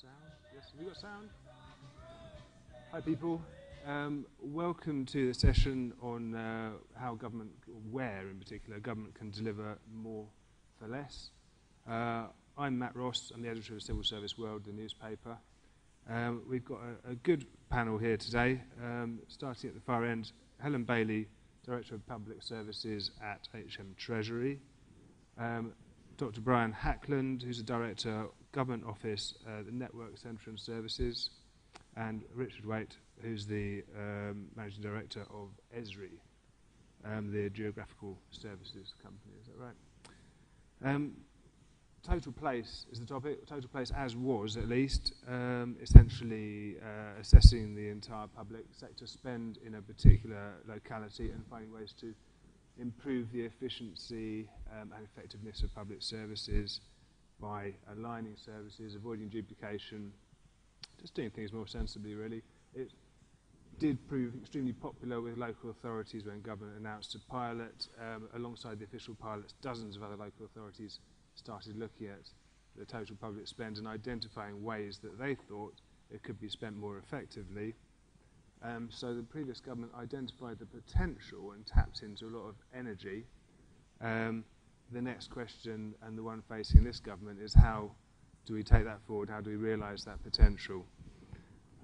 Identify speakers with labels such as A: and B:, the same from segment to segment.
A: Sound? Yes, have we got sound? Hi people, welcome to the session on how government, where in particular, government can deliver more for less. I'm Matt Ross, I'm the editor of Civil Service World, the newspaper. We've got a good panel here today, starting at the far end, Helen Bailey, Director of Public Services at HM Treasury. Dr. Brian Hackland, who's the Director, Government Office, the Network Centre and Services, and Richard Waite, who's the Managing Director of ESRI, the Geographical Services Company. Is that right? Total place is the topic. Total place as was, at least, essentially assessing the entire public sector spend in a particular locality and finding ways to improve the efficiency and effectiveness of public services by aligning services, avoiding duplication, just doing things more sensibly, really. It did prove extremely popular with local authorities when government announced a pilot. Alongside the official pilots, dozens of other local authorities started looking at the total public spend and identifying ways that they thought it could be spent more effectively. So the previous government identified the potential and tapped into a lot of energy. The next question, and the one facing this government, is how do we take that forward? How do we realise that potential?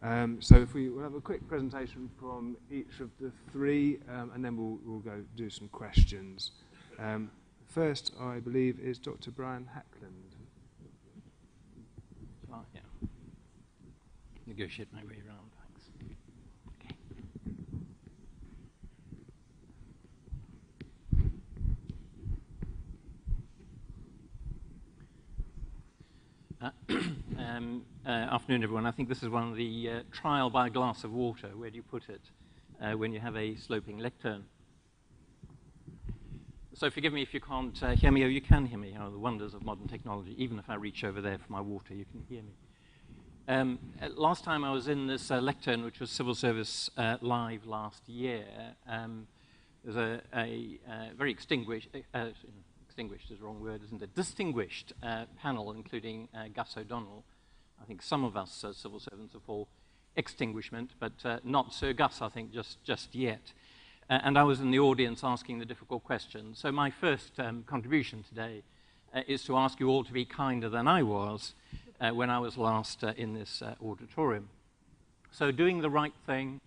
A: So if we'll have a quick presentation from each of the three, and then we'll go do some questions. First, I believe, is Dr. Brian Hackland.
B: Oh, yeah. Negotiate my way around, thanks. Okay. Afternoon, everyone. I think this is one of the trial by a glass of water. Where do you put it when you have a sloping lectern? So forgive me if you can't hear me, or you can hear me. You know, the wonders of modern technology. Even if I reach over there for my water, you can hear me. Last time I was in this lectern, which was Civil Service Live last year, there's a very extinguished is the wrong word, isn't it? Distinguished panel, including Gus O'Donnell. I think some of us civil servants are for extinguishment, but not Sir Gus, I think, just yet. And I was in the audience asking the difficult questions. So my first contribution today is to ask you all to be kinder than I was when I was last in this auditorium. So doing the right thing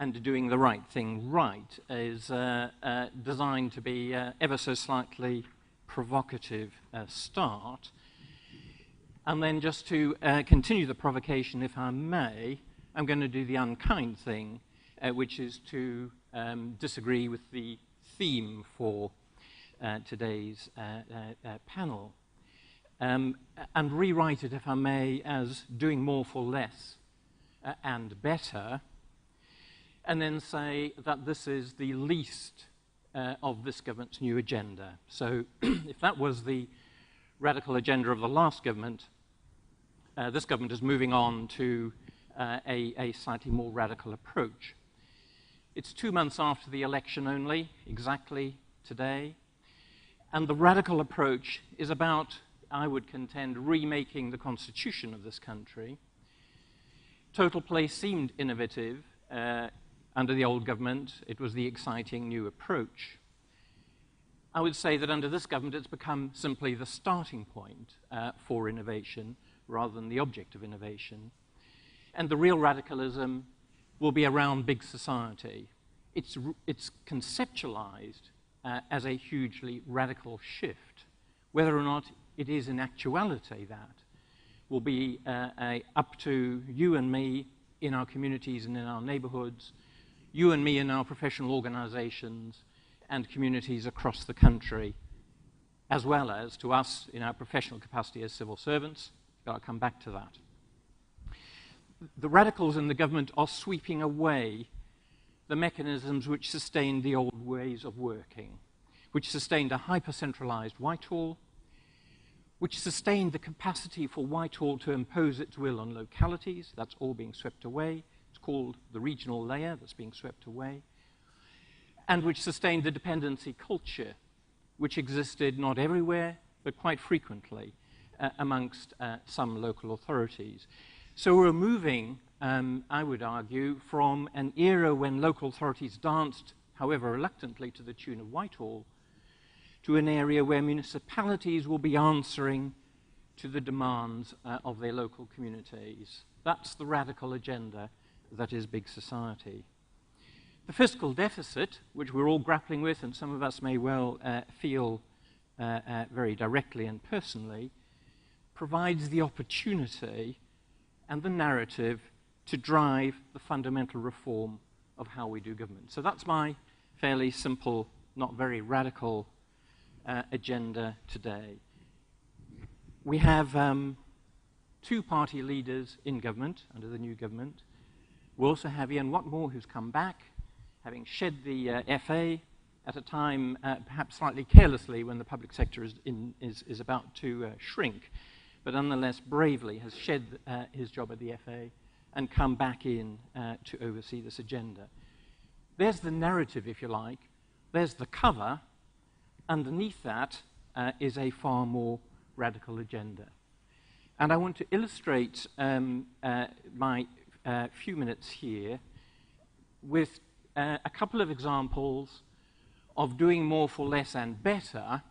B: and doing the right thing right is designed to be ever so slightly provocative start. And then just to continue the provocation, if I may, I'm going to do the unkind thing, which is to disagree with the theme for today's panel, and rewrite it, if I may, as doing more for less and better, and then say that this is the least of this government's new agenda. So if that was the radical agenda of the last government, this government is moving on to a slightly more radical approach. It's 2 months after the election only, exactly today, and the radical approach is about, I would contend, remaking the constitution of this country. Total place seemed innovative. Under the old government, it was the exciting new approach. I would say that under this government, it's become simply the starting point for innovation rather than the object of innovation. And the real radicalism will be around big society. It's conceptualized as a hugely radical shift. Whether or not it is in actuality that will be up to you and me in our communities and in our neighborhoods, you and me in our professional organizations and communities across the country, as well as to us in our professional capacity as civil servants. I'll come back to that. The radicals in the government are sweeping away the mechanisms which sustained the old ways of working, which sustained a hyper-centralized Whitehall, which sustained the capacity for Whitehall to impose its will on localities. That's all being swept away. It's called the regional layer that's being swept away, and which sustained the dependency culture, which existed not everywhere, but quite frequently amongst some local authorities. So we're moving, I would argue, from an era when local authorities danced, however reluctantly, to the tune of Whitehall, to an area where municipalities will be answering to the demands of their local communities. That's the radical agenda that is big society. The fiscal deficit, which we're all grappling with, and some of us may well feel very directly and personally, provides the opportunity and the narrative to drive the fundamental reform of how we do government. So that's my fairly simple, not very radical agenda today. We have two party leaders in government, under the new government. We also have Ian Watmore, who's come back, having shed the FA at a time perhaps slightly carelessly when the public sector is about to shrink, but nonetheless bravely has shed his job at the FA and come back in to oversee this agenda. There's the narrative, if you like. There's the cover. Underneath that is a far more radical agenda. And I want to illustrate my few minutes here with a couple of examples of doing more for less and better,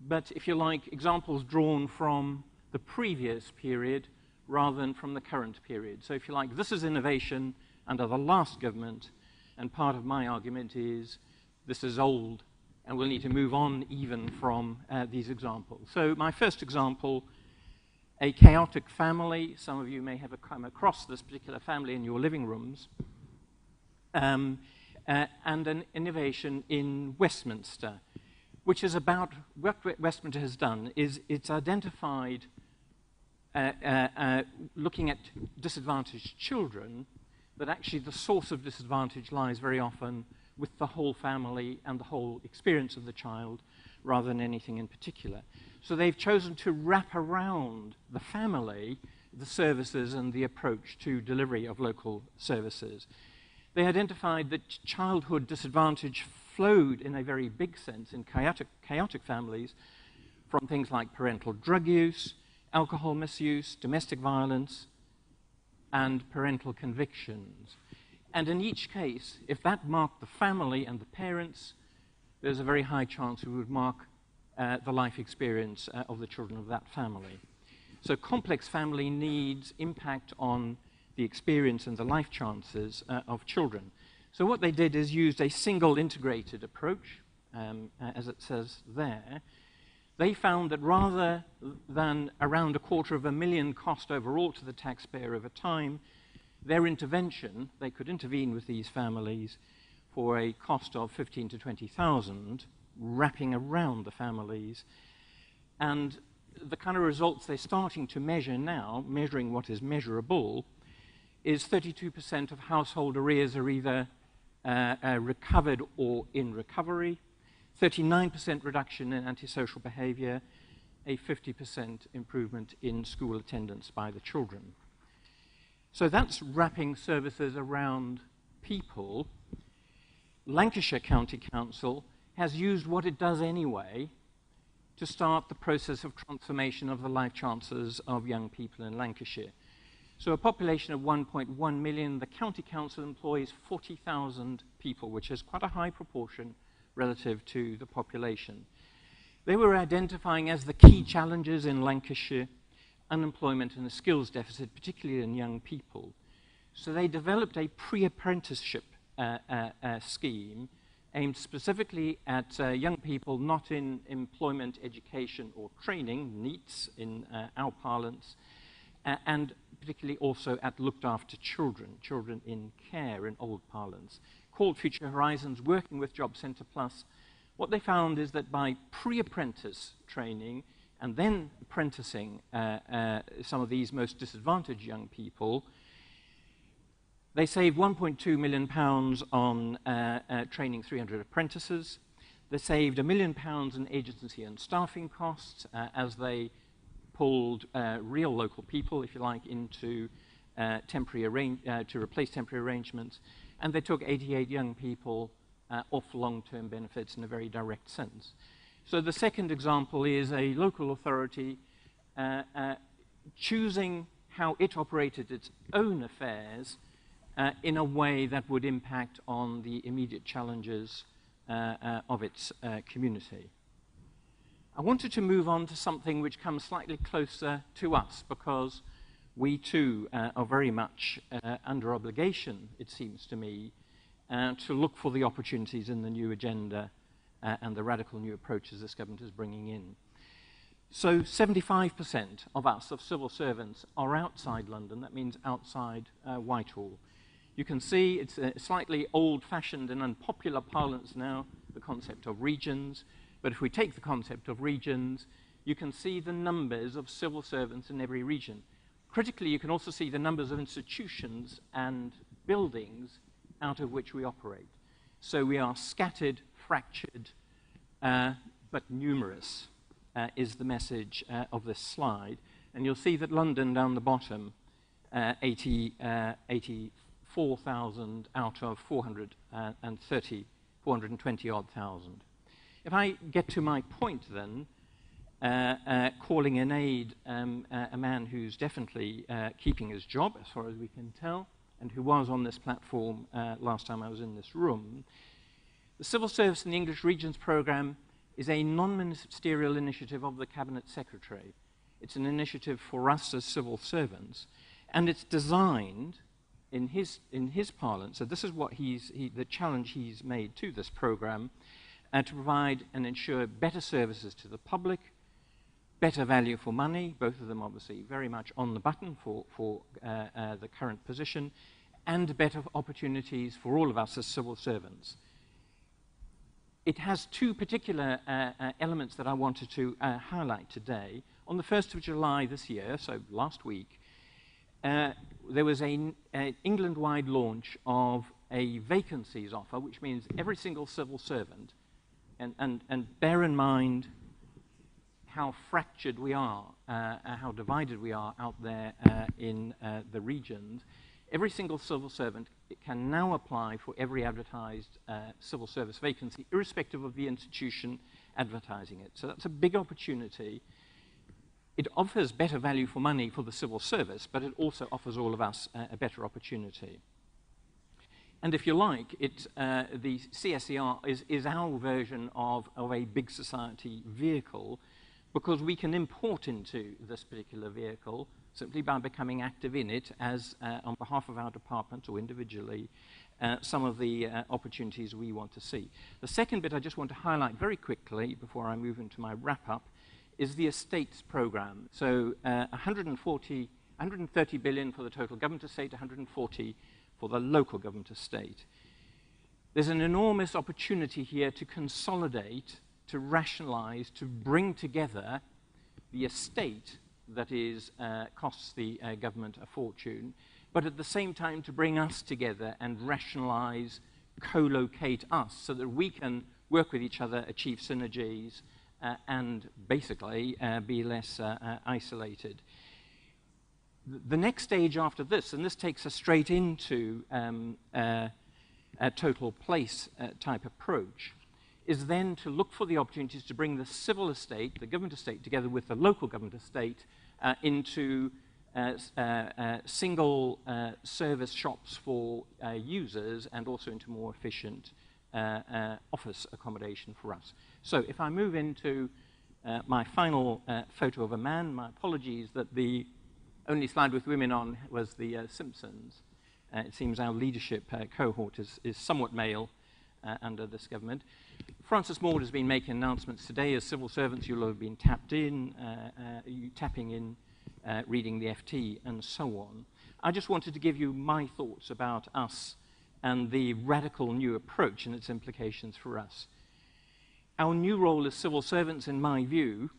B: but if you like, examples drawn from the previous period rather than from the current period. So if you like, this is innovation under the last government, and part of my argument is this is old and we'll need to move on even from these examples. So my first example, a chaotic family. Some of you may have come across this particular family in your living rooms. And an innovation in Westminster, which is about what Westminster has done is it's identified, looking at disadvantaged children, that actually the source of disadvantage lies very often with the whole family and the whole experience of the child rather than anything in particular. So they've chosen to wrap around the family the services and the approach to delivery of local services. They identified that childhood disadvantage flowed in a very big sense in chaotic families from things like parental drug use, alcohol misuse, domestic violence, and parental convictions. And in each case, if that marked the family and the parents, there's a very high chance it would mark the life experience of the children of that family. So complex family needs impact on the experience and the life chances of children. So what they did is used a single integrated approach, as it says there. They found that rather than around $250,000 cost overall to the taxpayer over time, their intervention, they could intervene with these families for a cost of $15,000 to $20,000, wrapping around the families. And the kind of results they're starting to measure now, measuring what is measurable, is 32% of household arrears are either recovered or in recovery, 39% reduction in antisocial behavior, a 50% improvement in school attendance by the children. So that's wrapping services around people. Lancashire County Council has used what it does anyway to start the process of transformation of the life chances of young people in Lancashire. So a population of 1.1 million, the County Council employs 40,000 people, which is quite a high proportion relative to the population. They were identifying as the key challenges in Lancashire unemployment and a skills deficit, particularly in young people. So they developed a pre-apprenticeship scheme aimed specifically at young people not in employment, education, or training, NEETs in our parlance, and particularly also at looked after children, children in care in old parlance, called Future Horizons, working with Job Centre Plus. What they found is that by pre-apprentice training and then apprenticing some of these most disadvantaged young people, they saved £1.2 million on training 300 apprentices. They saved £1 million in agency and staffing costs as they pulled real local people, if you like, into to replace temporary arrangements. And they took 88 young people off long-term benefits in a very direct sense. So the second example is a local authority choosing how it operated its own affairs in a way that would impact on the immediate challenges of its community. I wanted to move on to something which comes slightly closer to us, because we too are very much under obligation, it seems to me, to look for the opportunities in the new agenda and the radical new approaches this government is bringing in. So 75% of us, of civil servants, are outside London. That means outside Whitehall. You can see it's a slightly old-fashioned and unpopular parlance now, the concept of regions. But if we take the concept of regions, you can see the numbers of civil servants in every region. Critically, you can also see the numbers of institutions and buildings out of which we operate. So we are scattered, fractured, but numerous, is the message of this slide. And you'll see that London down the bottom, 84,000 out of 420 odd thousand. If I get to my point then, calling in aid a man who's definitely keeping his job, as far as we can tell, and who was on this platform last time I was in this room. The Civil Service in the English Regions Programme is a non-ministerial initiative of the Cabinet Secretary. It's an initiative for us as civil servants, and it's designed in his parlance. So this is what the challenge he's made to this programme, to provide and ensure better services to the public, better value for money, both of them obviously very much on the button for the current position, and better opportunities for all of us as civil servants. It has two particular elements that I wanted to highlight today. On the 1st of July this year, so last week, there was an England-wide launch of a vacancies offer, which means every single civil servant, and bear in mind how fractured we are, how divided we are out there in the regions. Every single civil servant can now apply for every advertised civil service vacancy, irrespective of the institution advertising it. So that's a big opportunity. It offers better value for money for the civil service, but it also offers all of us a better opportunity. And if you like, the CSER is our version of a big society vehicle, because we can import into this particular vehicle simply by becoming active in it as, on behalf of our department or individually, some of the opportunities we want to see. The second bit I just want to highlight very quickly before I move into my wrap-up is the estates program. So 130 billion for the total government estate, 140 for the local government estate. There's an enormous opportunity here to consolidate, to rationalize, to bring together the estate that costs the government a fortune, but at the same time to bring us together and rationalize, co-locate us so that we can work with each other, achieve synergies, and basically be less isolated. The next stage after this, and this takes us straight into a total place type approach, is then to look for the opportunities to bring the civil estate, the government estate, together with the local government estate into single service shops for users, and also into more efficient office accommodation for us. So if I move into my final photo of a man, my apologies that the only slide with women on was the Simpsons. It seems our leadership cohort is somewhat male under this government. Francis Maude has been making announcements today. As civil servants, you'll have been tapping in, reading the FT, and so on. I just wanted to give you my thoughts about us and the radical new approach and its implications for us. Our new role as civil servants, in my view,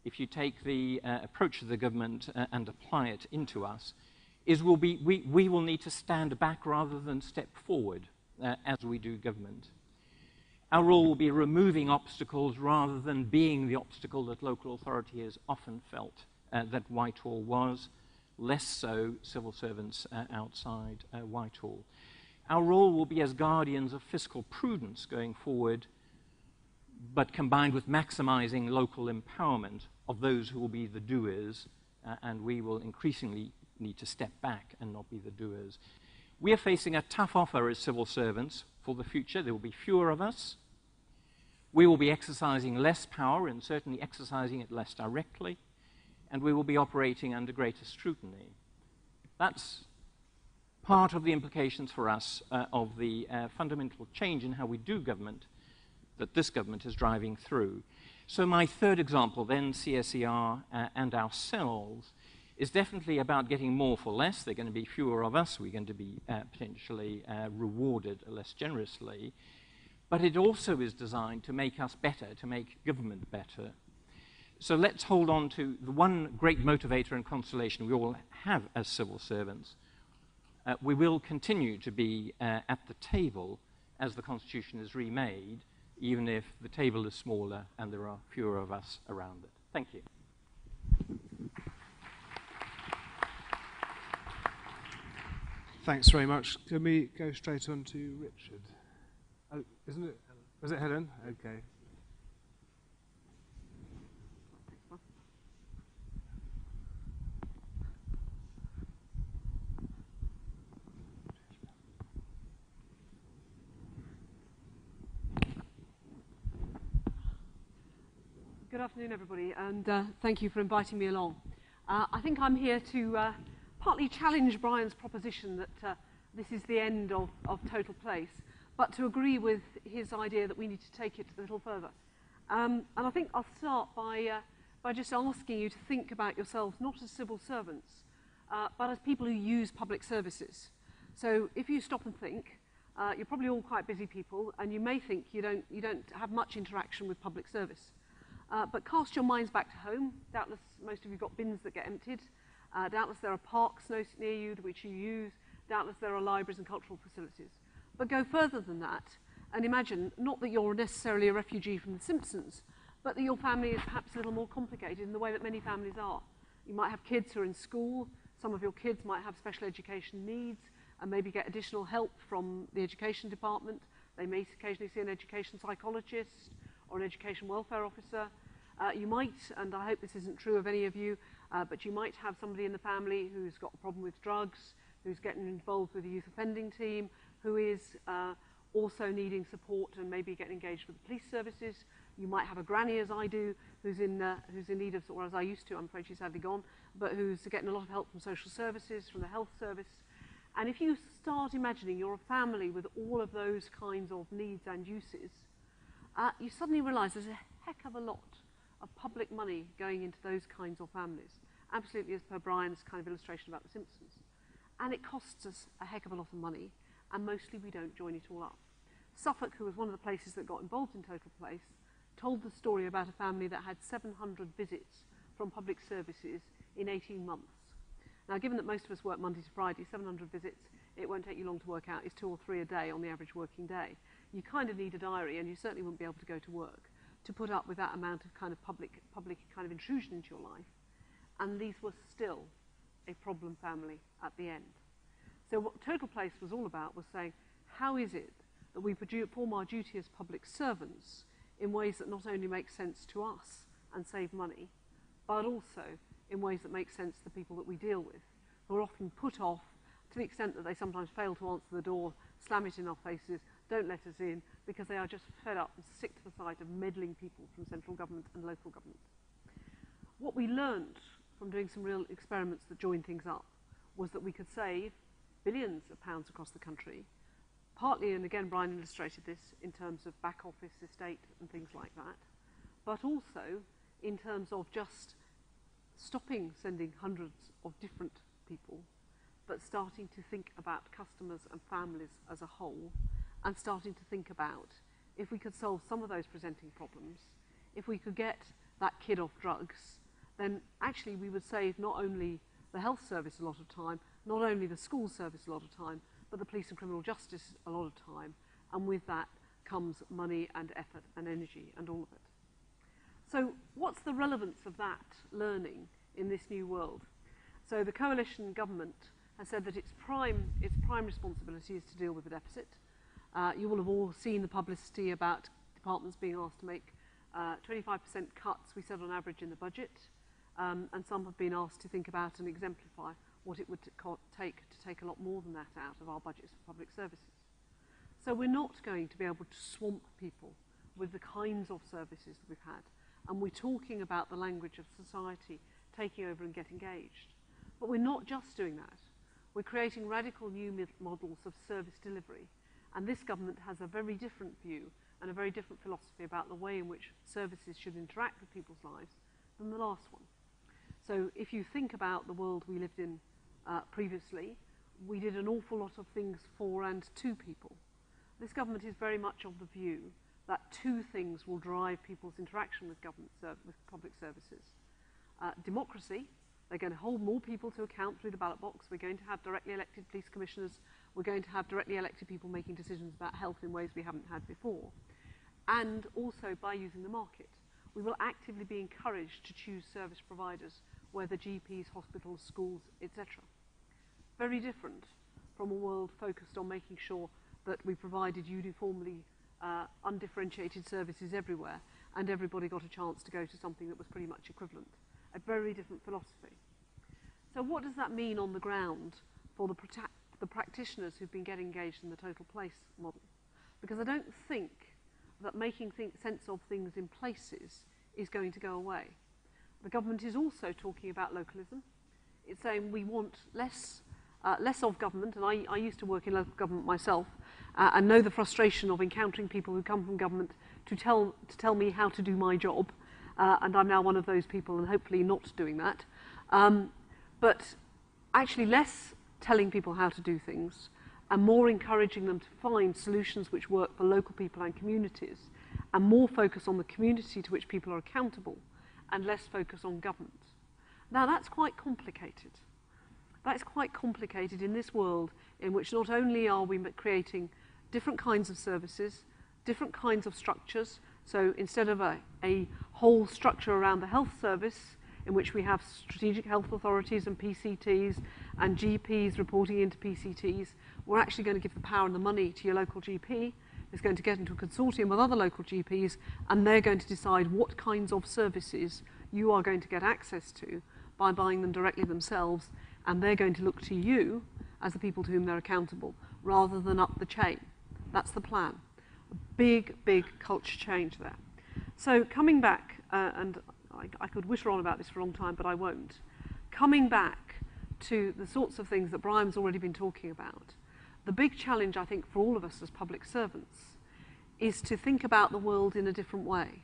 B: if you take the approach of the government and apply it into us, is we will need to stand back rather than step forward as we do government. Our role will be removing obstacles rather than being the obstacle that local authority has often felt that Whitehall was, less so civil servants outside Whitehall. Our role will be as guardians of fiscal prudence going forward, but combined with maximizing local empowerment of those who will be the doers, and we will increasingly need to step back and not be the doers. We are facing a tough offer as civil servants for the future. There will be fewer of us. We will be exercising less power and certainly exercising it less directly, and we will be operating under greater scrutiny. That's part of the implications for us of the fundamental change in how we do government that this government is driving through. So my third example, then, CSER and ourselves, is definitely about getting more for less. There are going to be fewer of us. We're going to be potentially rewarded less generously. But it also is designed to make us better, to make government better. So let's hold on to the one great motivator and consolation we all have as civil servants. We will continue to be at the table as the Constitution is remade, even if the table is smaller and there are fewer of us around it. Thank you.
A: Thanks very much. Can we go straight on to Richard? Oh, isn't it? Was it Helen? Okay.
C: Good afternoon, everybody, and thank you for inviting me along. I think I'm here to partly challenge Brian's proposition that this is the end of Total Place, but to agree with his idea that we need to take it a little further. And I think I'll start by just asking you to think about yourselves not as civil servants, but as people who use public services. So if you stop and think, you're probably all quite busy people, and you may think you don't have much interaction with public service. But cast your minds back to home. Doubtless most of you have got bins that get emptied. Doubtless there are parks near you which you use. Doubtless there are libraries and cultural facilities. But go further than that and imagine not that you're necessarily a refugee from The Simpsons, but that your family is perhaps a little more complicated in the way that many families are. You might have kids who are in school. Some of your kids might have special education needs and maybe get additional help from the education department. They may occasionally see an education psychologist or an education welfare officer. You might, and I hope this isn't true of any of you, but you might have somebody in the family who's got a problem with drugs, who's getting involved with the youth offending team, who is also needing support and maybe getting engaged with the police services. You might have a granny, as I do, who's in need of, or as I used to, I'm afraid she's sadly gone, but who's getting a lot of help from social services, from the health service. And if you start imagining you're a family with all of those kinds of needs and uses, you suddenly realise there's a heck of a lot of public money going into those kinds of families, absolutely as per Brian's kind of illustration about The Simpsons. And it costs us a heck of a lot of money, and mostly we don't join it all up. Suffolk, who was one of the places that got involved in Total Place, told the story about a family that had 700 visits from public services in 18 months. Now, given that most of us work Monday to Friday, 700 visits, it won't take you long to work out, it's 2 or 3 a day on the average working day. You kind of need a diary, and you certainly wouldn't be able to go to work to put up with that amount of kind of public kind of intrusion into your life. And these were still a problem family at the end. So what Total Place was all about was saying, how is it that we perform our duty as public servants in ways that not only make sense to us and save money, but also in ways that make sense to the people that we deal with, who are often put off to the extent that they sometimes fail to answer the door, slam it in our faces, don't let us in, because they are just fed up and sick to the sight of meddling people from central government and local government. What we learned from doing some real experiments that joined things up was that we could save billions of pounds across the country, partly, and again Brian illustrated this, in terms of back office, estate and things like that, but also in terms of just stopping sending hundreds of different people, but starting to think about customers and families as a whole, and starting to think about if we could solve some of those presenting problems, if we could get that kid off drugs, then actually we would save not only the health service a lot of time, not only the school service a lot of time, but the police and criminal justice a lot of time, and with that comes money and effort and energy and all of it. So what's the relevance of that learning in this new world? So the coalition government has said that its prime responsibility is to deal with the deficit. You will have all seen the publicity about departments being asked to make 25% cuts, we said on average in the budget, and some have been asked to think about and exemplify what it would take a lot more than that out of our budgets for public services. So we're not going to be able to swamp people with the kinds of services that we've had, and we're talking about the language of society taking over and get engaged. But we're not just doing that. We're creating radical new models of service delivery, and this government has a very different view and a very different philosophy about the way in which services should interact with people's lives than the last one. So if you think about the world we lived in previously, we did an awful lot of things for and to people. This government is very much of the view that two things will drive people's interaction with government with public services. Democracy, they're going to hold more people to account through the ballot box. We're going to have directly elected police commissioners. We're going to have directly elected people making decisions about health in ways we haven't had before. And also by using the market. We will actively be encouraged to choose service providers, whether GPs, hospitals, schools, etc. Very different from a world focused on making sure that we provided uniformly undifferentiated services everywhere and everybody got a chance to go to something that was pretty much equivalent. A very different philosophy. So what does that mean on the ground for the practitioners who've been getting engaged in the total place model? Because I don't think that making sense of things in places is going to go away. The government is also talking about localism. It's saying we want less of government, and I used to work in local government myself, and know the frustration of encountering people who come from government to tell me how to do my job, and I'm now one of those people and hopefully not doing that. But actually less telling people how to do things and more encouraging them to find solutions which work for local people and communities, and more focus on the community to which people are accountable and less focus on government. Now that's quite complicated. That's quite complicated in this world in which not only are we creating different kinds of services, different kinds of structures, so instead of a whole structure around the health service in which we have strategic health authorities and PCTs and GPs reporting into PCTs, we're actually going to give the power and the money to your local GP. It's going to get into a consortium with other local GPs, and they're going to decide what kinds of services you are going to get access to by buying them directly themselves, and they're going to look to you as the people to whom they're accountable, rather than up the chain. That's the plan. A big, big culture change there. So coming back, and I could witter on about this for a long time, but I won't. Coming back to the sorts of things that Brian's already been talking about, the big challenge, I think, for all of us as public servants is to think about the world in a different way.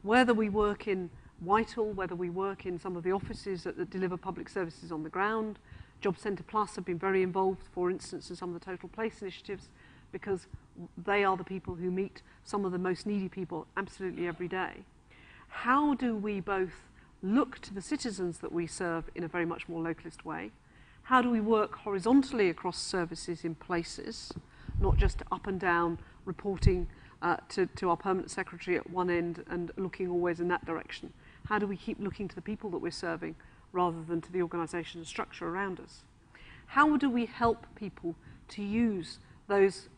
C: Whether we work in Whitehall, whether we work in some of the offices that deliver public services on the ground, Job Centre Plus have been very involved, for instance, in some of the Total Place initiatives, because they are the people who meet some of the most needy people absolutely every day. How do we both look to the citizens that we serve in a very much more localist way? How do we work horizontally across services in places, not just up and down reporting to our permanent secretary at one end and looking always in that direction? How do we keep looking to the people that we're serving rather than to the organisation and structure around us? How do we help people to use those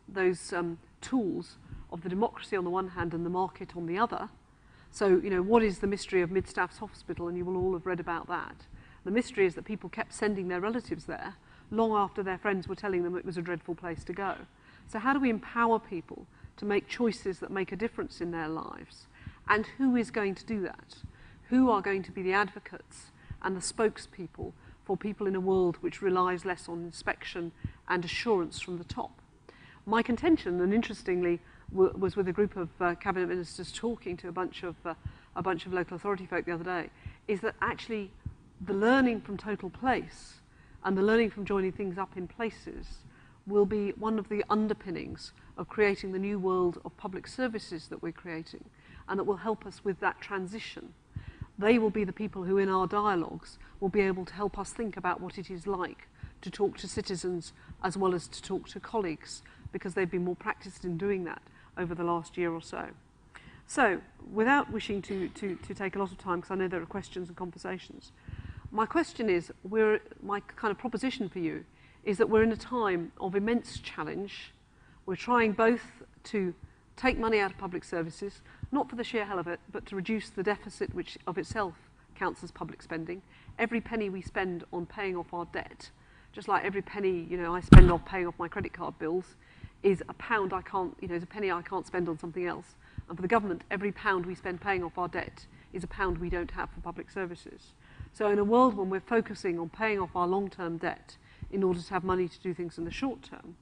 C: tools of the democracy on the one hand and the market on the other? So, you know, what is the mystery of Mid-Staffs Hospital? And you will all have read about that. The mystery is that people kept sending their relatives there long after their friends were telling them it was a dreadful place to go. So how do we empower people to make choices that make a difference in their lives? And who is going to do that? Who are going to be the advocates and the spokespeople for people in a world which relies less on inspection and assurance from the top? My contention, and interestingly, was with a group of cabinet ministers talking to a bunch of local authority folk the other day, is that actually the learning from Total Place and the learning from joining things up in places will be one of the underpinnings of creating the new world of public services that we're creating, and that will help us with that transition. They will be the people who in our dialogues will be able to help us think about what it is like to talk to citizens as well as to talk to colleagues, because they've been more practiced in doing that over the last year or so. So, without wishing to take a lot of time, because I know there are questions and conversations, my question is, my kind of proposition for you is that we're in a time of immense challenge. We're trying both to take money out of public services, not for the sheer hell of it, but to reduce the deficit, which of itself counts as public spending. Every penny we spend on paying off our debt, just like every penny, you know, I spend on paying off my credit card bills, is a pound I can't, you know, is a penny I can't spend on something else. And for the government, every pound we spend paying off our debt is a pound we don't have for public services. So in a world when we're focusing on paying off our long-term debt in order to have money to do things in the short term,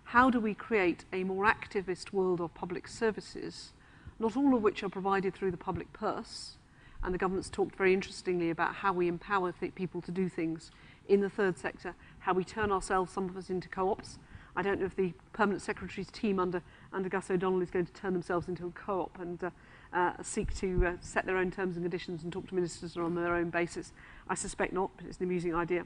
C: how do we create a more activist world of public services, not all of which are provided through the public purse? And the government's talked very interestingly about how we empower people to do things in the third sector, how we turn ourselves, some of us, into co-ops. I don't know if the Permanent Secretary's team under Gus O'Donnell is going to turn themselves into a co-op and seek to set their own terms and conditions and talk to ministers on their own basis. I suspect not, but it's an amusing idea.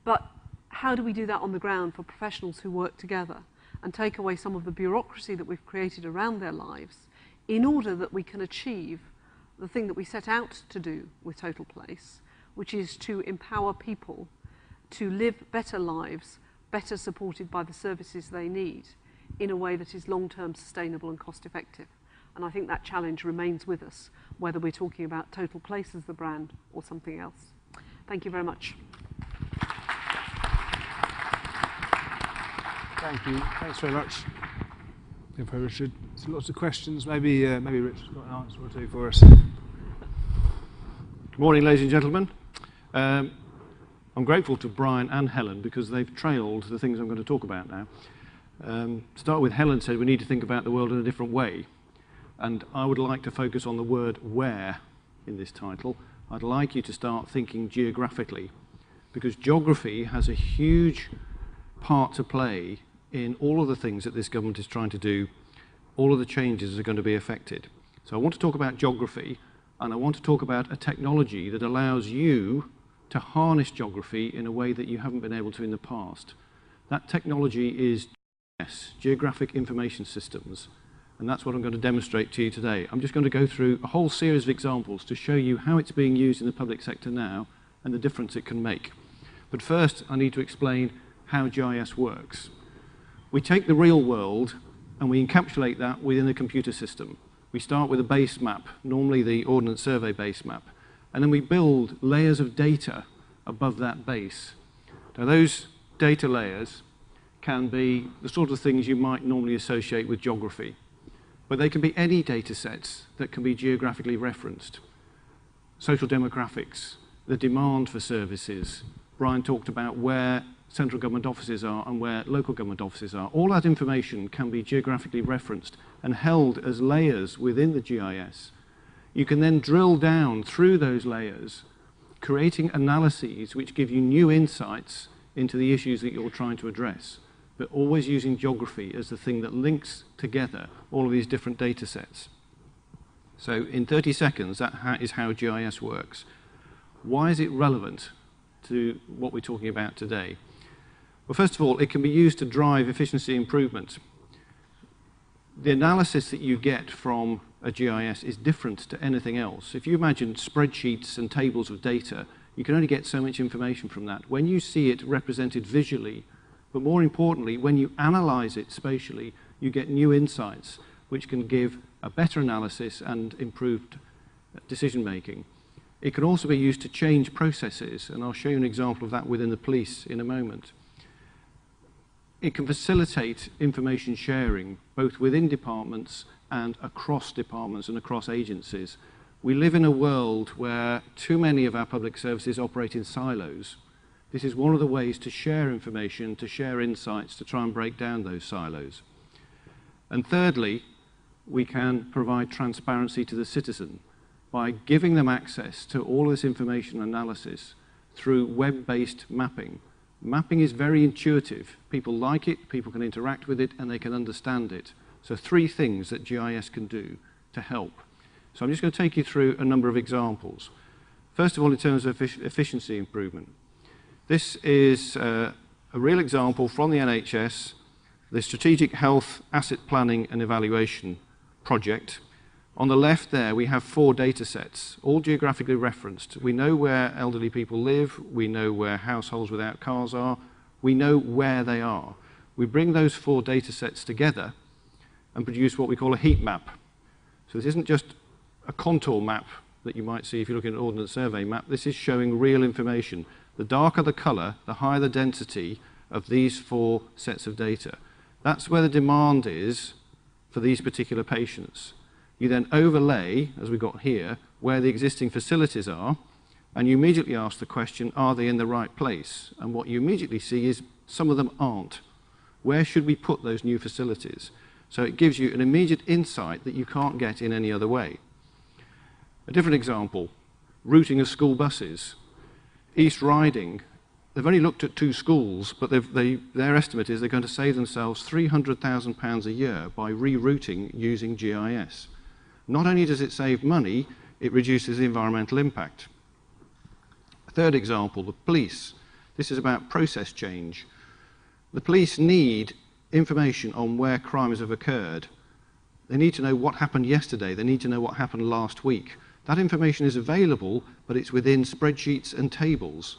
C: But how do we do that on the ground for professionals who work together and take away some of the bureaucracy that we've created around their lives in order that we can achieve the thing that we set out to do with Total Place, which is to empower people to live better lives, better supported by the services they need, in a way that is long-term sustainable and cost-effective. And I think that challenge remains with us, whether we're talking about Total Place as the brand or something else. Thank you very much.
A: Thank you. Thanks very much. Thank you, Richard. So lots of questions. Maybe Richard's got an answer or two for us.
D: Good morning, ladies and gentlemen. I'm grateful to Brian and Helen because they've trailed the things I'm going to talk about now. To start with, Helen said we need to think about the world in a different way. And I would like to focus on the word where in this title. I'd like you to start thinking geographically, because geography has a huge part to play in all of the things that this government is trying to do. All of the changes are going to be affected. So I want to talk about geography, and I want to talk about a technology that allows you to harness geography in a way that you haven't been able to in the past. That technology is GIS, Geographic Information Systems, and that's what I'm going to demonstrate to you today. I'm just going to go through a whole series of examples to show you how it's being used in the public sector now and the difference it can make. But first, I need to explain how GIS works. We take the real world and we encapsulate that within a computer system. We start with a base map, normally the Ordnance Survey base map, and then we build layers of data above that base. Now those data layers can be the sort of things you might normally associate with geography, but they can be any data sets that can be geographically referenced. Social demographics, the demand for services. Brian talked about where central government offices are and where local government offices are. All that information can be geographically referenced and held as layers within the GIS. You can then drill down through those layers, creating analyses which give you new insights into the issues that you're trying to address, but always using geography as the thing that links together all of these different data sets. So in 30 seconds, that is how GIS works. Why is it relevant to what we're talking about today? Well, first of all, it can be used to drive efficiency improvement. The analysis that you get from a GIS is different to anything else. If you imagine spreadsheets and tables of data, you can only get so much information from that. When you see it represented visually, but more importantly, when you analyze it spatially, you get new insights which can give a better analysis and improved decision making. It can also be used to change processes, and I'll show you an example of that within the police in a moment. It can facilitate information sharing, both within departments and across departments and across agencies. We live in a world where too many of our public services operate in silos. This is one of the ways to share information, to share insights, to try and break down those silos. And thirdly, we can provide transparency to the citizen by giving them access to all this information analysis through web-based mapping. Mapping is very intuitive. People like it, people can interact with it, and they can understand it. So 3 things that GIS can do to help. So I'm just going to take you through a number of examples. First of all, in terms of efficiency improvement. This is a real example from the NHS, the Strategic Health Asset Planning and Evaluation project. On the left there, we have 4 data sets, all geographically referenced. We know where elderly people live, we know where households without cars are, we know where they are. We bring those 4 data sets together and produce what we call a heat map. So this isn't just a contour map that you might see if you're looking at an Ordnance Survey map. This is showing real information. The darker the colour, the higher the density of these 4 sets of data. That's where the demand is for these particular patients. You then overlay, as we've got here, where the existing facilities are, and you immediately ask the question, are they in the right place? And what you immediately see is some of them aren't. Where should we put those new facilities? So it gives you an immediate insight that you can't get in any other way. A different example, routing of school buses. East Riding, they've only looked at 2 schools, but their estimate is they're going to save themselves £300,000 a year by rerouting using GIS. Not only does it save money, it reduces the environmental impact. A third example, the police. This is about process change. The police need information on where crimes have occurred. They need to know what happened yesterday. They need to know what happened last week. That information is available, but it's within spreadsheets and tables.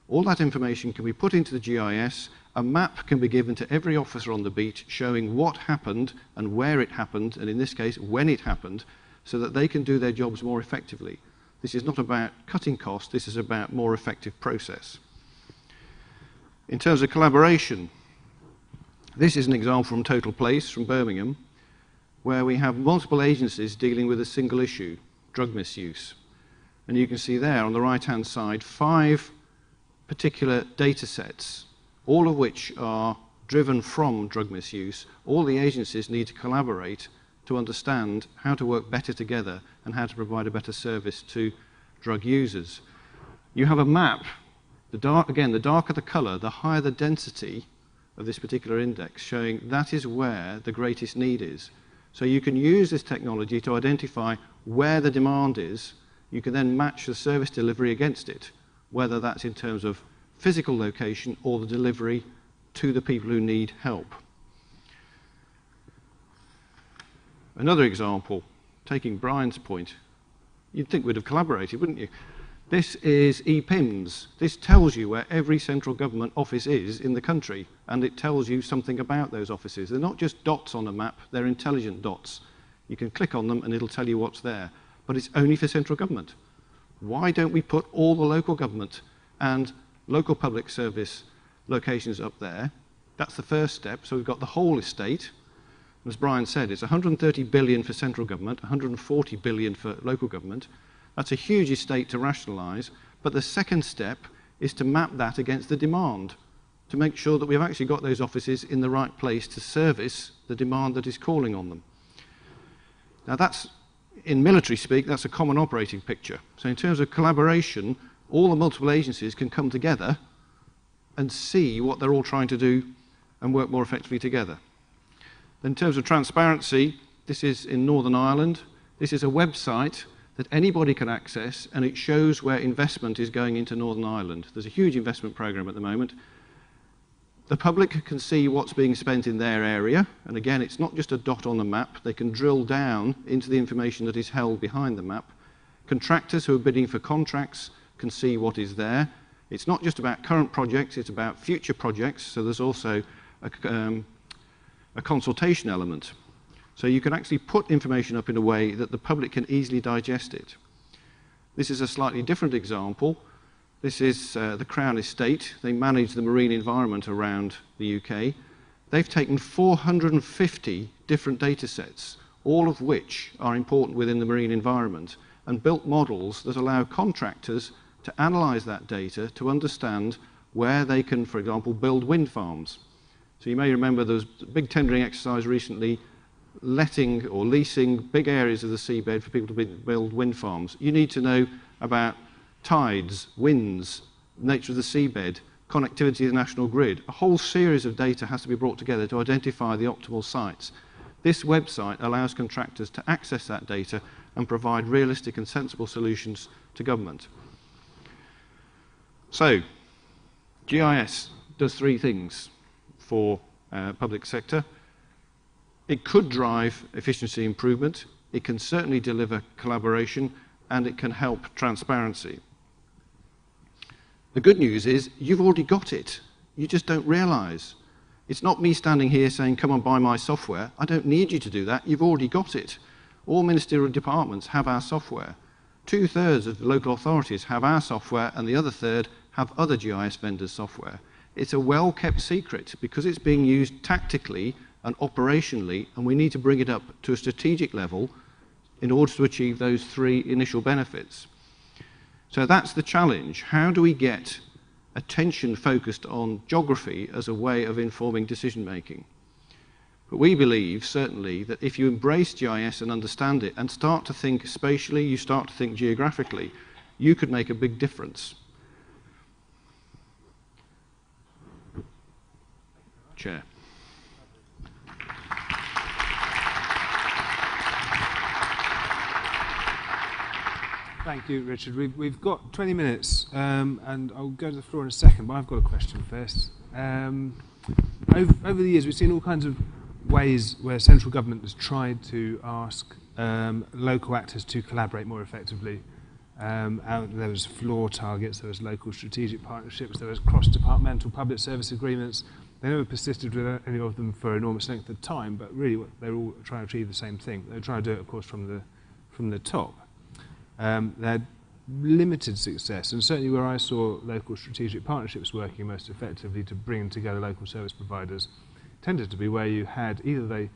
D: All that information can be put into the GIS. A map can be given to every officer on the beat showing what happened and where it happened, and in this case, when it happened, so that they can do their jobs more effectively. This is not about cutting costs. This is about more effective process. In terms of collaboration, this is an example from Total Place, from Birmingham, where we have multiple agencies dealing with a single issue, drug misuse. And you can see there on the right-hand side 5 particular data sets, all of which are driven from drug misuse. All the agencies need to collaborate to understand how to work better together and how to provide a better service to drug users. You have a map. The darker the colour, the higher the density of this particular index, showing that is where the greatest need is. So you can use this technology to identify where the demand is. You can then match the service delivery against it, whether that's in terms of physical location or the delivery to the people who need help. Another example, taking Brian's point, you'd think we'd have collaborated, wouldn't you? This is ePIMS. This tells you where every central government office is in the country, and it tells you something about those offices. They're not just dots on a map, they're intelligent dots. You can click on them and it'll tell you what's there, but it's only for central government. Why don't we put all the local government and local public service locations up there? That's the first step. So we've got the whole estate. As Brian said, it's 130 billion for central government, 140 billion for local government. That's a huge estate to rationalise, but the second step is to map that against the demand, to make sure that we've actually got those offices in the right place to service the demand that is calling on them. Now that's, in military speak, that's a common operating picture. So in terms of collaboration, all the multiple agencies can come together and see what they're all trying to do and work more effectively together. In terms of transparency, this is in Northern Ireland. This is a website that anybody can access, and it shows where investment is going into Northern Ireland. There's a huge investment programme at the moment. The public can see what's being spent in their area, and again, it's not just a dot on the map. They can drill down into the information that is held behind the map. Contractors who are bidding for contracts can see what is there. It's not just about current projects, it's about future projects, so there's also a consultation element. So you can actually put information up in a way that the public can easily digest it. This is a slightly different example. This is the Crown Estate. They manage the marine environment around the UK. They've taken 450 different data sets, all of which are important within the marine environment, and built models that allow contractors to analyse that data to understand where they can, for example, build wind farms. So you may remember there was a big tendering exercise recently letting or leasing big areas of the seabed for people to build wind farms. You need to know about tides, winds, nature of the seabed, connectivity to the national grid. A whole series of data has to be brought together to identify the optimal sites. This website allows contractors to access that data and provide realistic and sensible solutions to government. So, GIS does 3 things for public sector. It could drive efficiency improvement, it can certainly deliver collaboration, and it can help transparency. The good news is you've already got it. You just don't realise. It's not me standing here saying, come and buy my software. I don't need you to do that. You've already got it. All ministerial departments have our software. 2/3 of the local authorities have our software, and the other third have other GIS vendors' software. It's a well-kept secret because it's being used tactically and operationally, and we need to bring it up to a strategic level in order to achieve those three initial benefits. So that's the challenge. How do we get attention focused on geography as a way of informing decision making? But we believe, certainly, that if you embrace GIS and understand it and start to think spatially, you start to think geographically, you could make a big difference. Chair.
A: Thank you, Richard. We've got 20 minutes, and I'll go to the floor in a second, but I've got a question first. Over the years, we've seen all kinds of ways where central government has tried to ask local actors to collaborate more effectively. There was floor targets, there was local strategic partnerships, there was cross-departmental public service agreements. They never persisted with any of them for enormous length of time, but really they were all trying to achieve the same thing. They were trying to do it, of course, from the top. They had limited success, and certainly where I saw local strategic partnerships working most effectively to bring together local service providers tended to be where you had either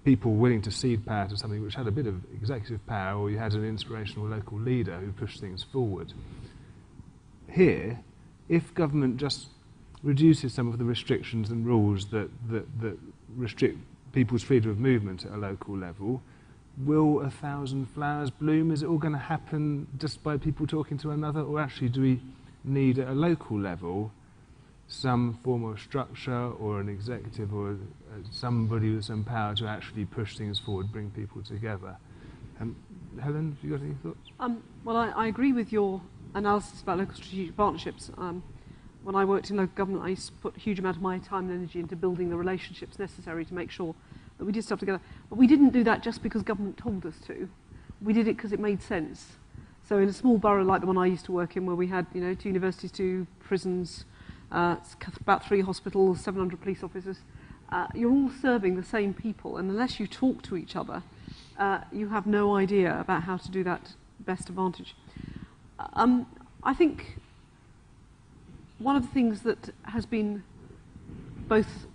A: people willing to cede power to something which had a bit of executive power, or you had an inspirational local leader who pushed things forward. Here, if government just reduces some of the restrictions and rules that restrict people's freedom of movement at a local level, will 1,000 flowers bloom? Is it all going to happen just by people talking to another, or actually do we need at a local level some form of structure or an executive or somebody with some power to actually push things forward, bring people together? Helen, have you got any thoughts?
C: Well, I agree with your analysis about local strategic partnerships. When I worked in local government, I used to put a huge amount of my time and energy into building the relationships necessary to make sure that we did stuff together. But we didn't do that just because government told us to. We did it because it made sense. So in a small borough like the one I used to work in, where we had 2 universities, 2 prisons, about 3 hospitals, 700 police officers, you're all serving the same people, and unless you talk to each other, you have no idea about how to do that best advantage. I think one of the things that has been both,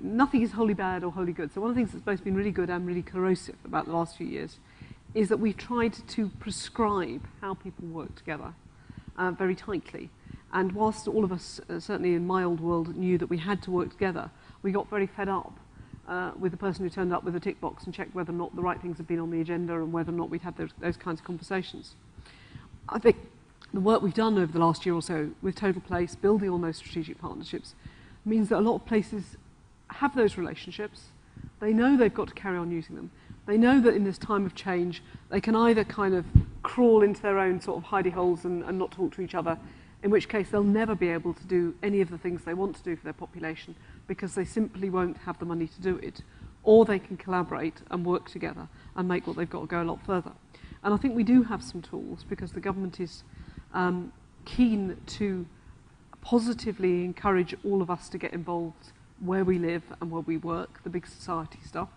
C: nothing is wholly bad or wholly good. So one of the things that's both been really good and really corrosive about the last few years is that we've tried to prescribe how people work together very tightly. And whilst all of us, certainly in my old world, knew that we had to work together, we got very fed up with the person who turned up with a tick box and checked whether or not the right things had been on the agenda and whether or not we'd had those kinds of conversations. I think the work we've done over the last year or so with Total Place, building on those strategic partnerships, means that a lot of places have those relationships. They know they've got to carry on using them. They know that in this time of change, they can either kind of crawl into their own sort of hidey holes and not talk to each other, in which case they'll never be able to do any of the things they want to do for their population because they simply won't have the money to do it. Or they can collaborate and work together and make what they've got to go a lot further. And I think we do have some tools because the government is keen to positively encourage all of us to get involved where we live and where we work, the big society stuff.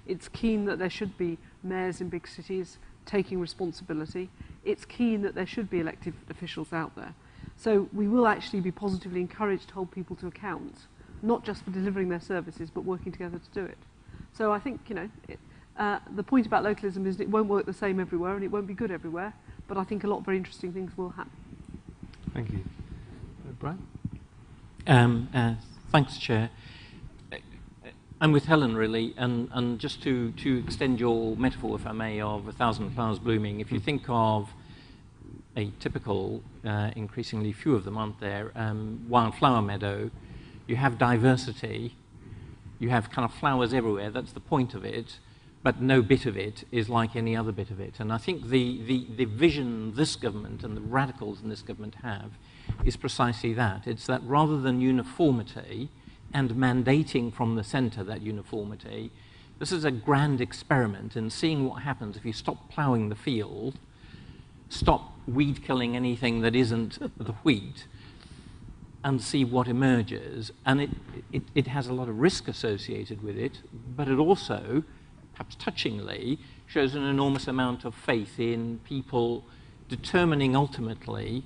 C: It's keen that there should be mayors in big cities taking responsibility. It's keen that there should be elected officials out there. So we will actually be positively encouraged to hold people to account, not just for delivering their services, but working together to do it. So I think, the point about localism is it won't work the same everywhere and it won't be good everywhere, but I think a lot of very interesting things will happen.
A: Thank you. Brian?
B: Thanks, Chair. I'm with Helen, really, and just to extend your metaphor, if I may, of 1,000 flowers blooming, if you think of a typical, increasingly few of them, aren't there, wildflower meadow, you have diversity, you have kind of flowers everywhere, that's the point of it, but no bit of it is like any other bit of it. And I think the vision this government and the radicals in this government have is precisely that. It's that rather than uniformity and mandating from the centre that uniformity, this is a grand experiment in seeing what happens if you stop ploughing the field, stop weed killing anything that isn't the wheat, and see what emerges. And it has a lot of risk associated with it, but it also, perhaps touchingly, shows an enormous amount of faith in people determining ultimately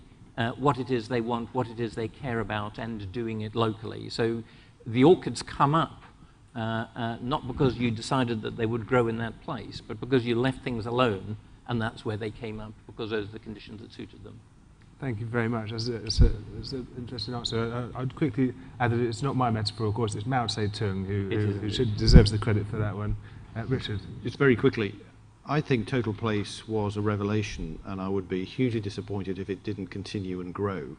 B: what it is they want, what it is they care about, and doing it locally. So the orchids come up not because you decided that they would grow in that place, but because you left things alone, and that's where they came up, because those are the conditions that suited them.
A: Thank you very much. That's an interesting answer. I'd quickly add that it's not my metaphor, of course, it's Mao Zedong who deserves the credit for that one. Richard?
D: Just very quickly, I think Total Place was a revelation, and I would be hugely disappointed if it didn't continue and grow.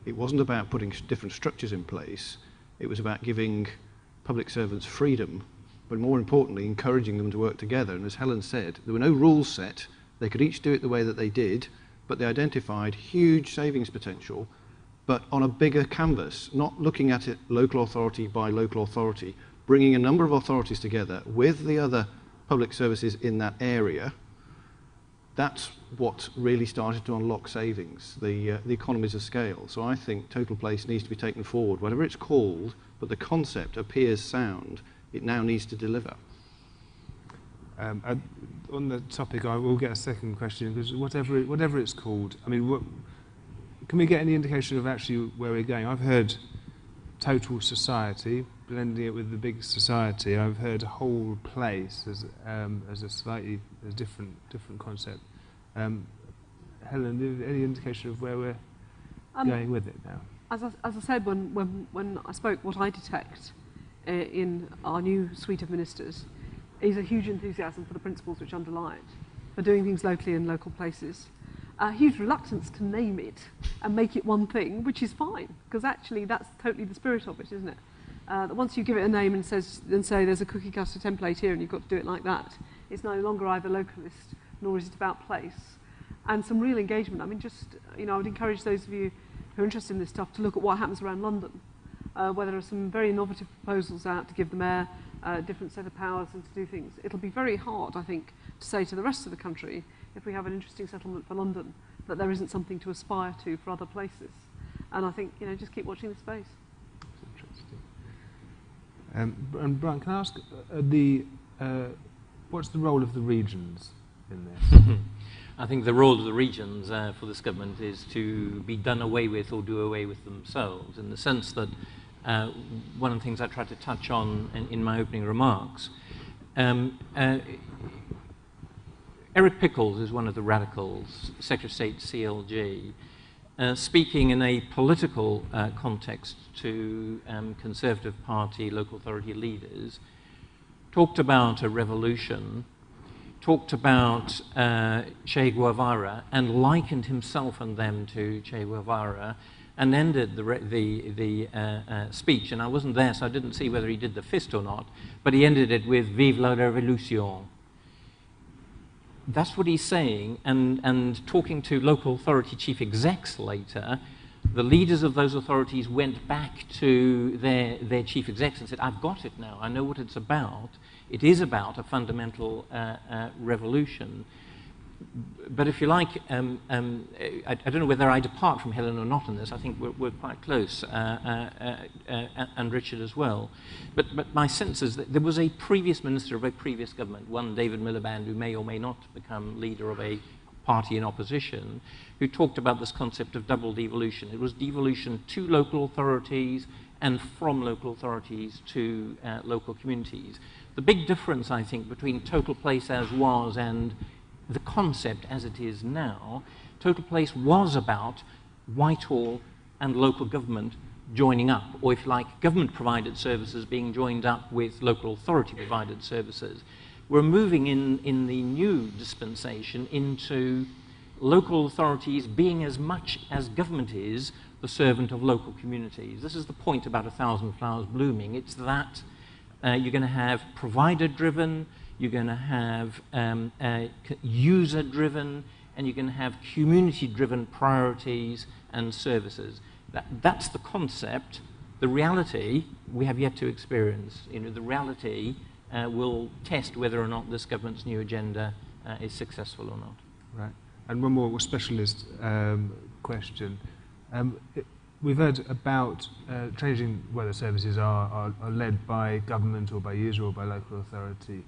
D: It wasn't about putting different structures in place, it was about giving public servants freedom, but more importantly, encouraging them to work together. And as Helen said, there were no rules set, they could each do it the way that they did, but they identified huge savings potential, but on a bigger canvas, not looking at it local authority by local authority, bringing a number of authorities together with the other public services in that area. That's what really started to unlock savings, the economies of scale. So I think Total Place needs to be taken forward, whatever it's called, but the concept appears sound. It now needs to deliver.
A: On the topic, I will get a second question, because whatever it's called, I mean, can we get any indication of actually where we're going? I've heard total society, blending it with the big society. I've heard whole place as a slightly different concept. Helen, any indication of where we're going with it now?
C: As I said when I spoke, what I detect in our new suite of ministers is a huge enthusiasm for the principles which underlie it, for doing things locally in local places. A huge reluctance to name it and make it one thing, which is fine, because actually that's totally the spirit of it, isn't it? That once you give it a name and say there's a cookie cutter template here and you've got to do it like that, it's no longer either localist nor is it about place. And some real engagement. I mean, just, I would encourage those of you who are interested in this stuff to look at what happens around London, where there are some very innovative proposals out to give the mayor a different set of powers and to do things. It'll be very hard, I think, to say to the rest of the country, if we have an interesting settlement for London, that there isn't something to aspire to for other places. And I think, just keep watching the space.
A: Interesting. And Brian, can I ask, what's the role of the regions in this?
B: I think the role of the regions for this government is to be done away with or do away with themselves, in the sense that one of the things I tried to touch on in my opening remarks, Eric Pickles is one of the radicals, Secretary of State CLG, speaking in a political context to Conservative Party local authority leaders, talked about a revolution, talked about Che Guevara, and likened himself and them to Che Guevara, and ended the speech. And I wasn't there, so I didn't see whether he did the fist or not, but he ended it with "Vive la Révolution." That's what he's saying, and talking to local authority chief execs later, the leaders of those authorities went back to their chief execs and said, I've got it now, I know what it's about. It is about a fundamental revolution. But if you like, I don't know whether I depart from Helen or not on this. I think we're quite close, and Richard as well. But my sense is that there was a previous minister of a previous government, one David Miliband, who may or may not become leader of a party in opposition, who talked about this concept of double devolution. It was devolution to local authorities and from local authorities to local communities. The big difference, I think, between Total Place as was and the concept as it is now, Total Place was about Whitehall and local government joining up, or if you like, government-provided services being joined up with local authority-provided services. We're moving in the new dispensation into local authorities being as much as government is the servant of local communities. This is the point about 1,000 Flowers Blooming. It's that you're going to have provider-driven, you're going to have user-driven, and you're going to have community-driven priorities and services. That's the concept. The reality, we have yet to experience. The reality will test whether or not this government's new agenda is successful or not.
A: Right. And one more specialist question. We've heard about changing whether services are led by government or by user or by local authority.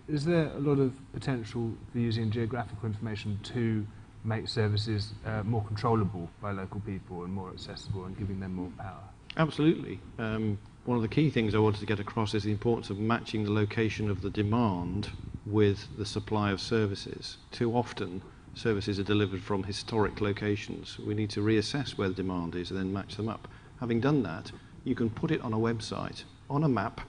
A: Is there a lot of potential for using geographical information to make services more controllable by local people and more accessible and giving them more power?
D: Absolutely. One of the key things I wanted to get across is the importance of matching the location of the demand with the supply of services. Too often, services are delivered from historic locations. We need to reassess where the demand is and then match them up. Having done that, you can put it on a website, on a map,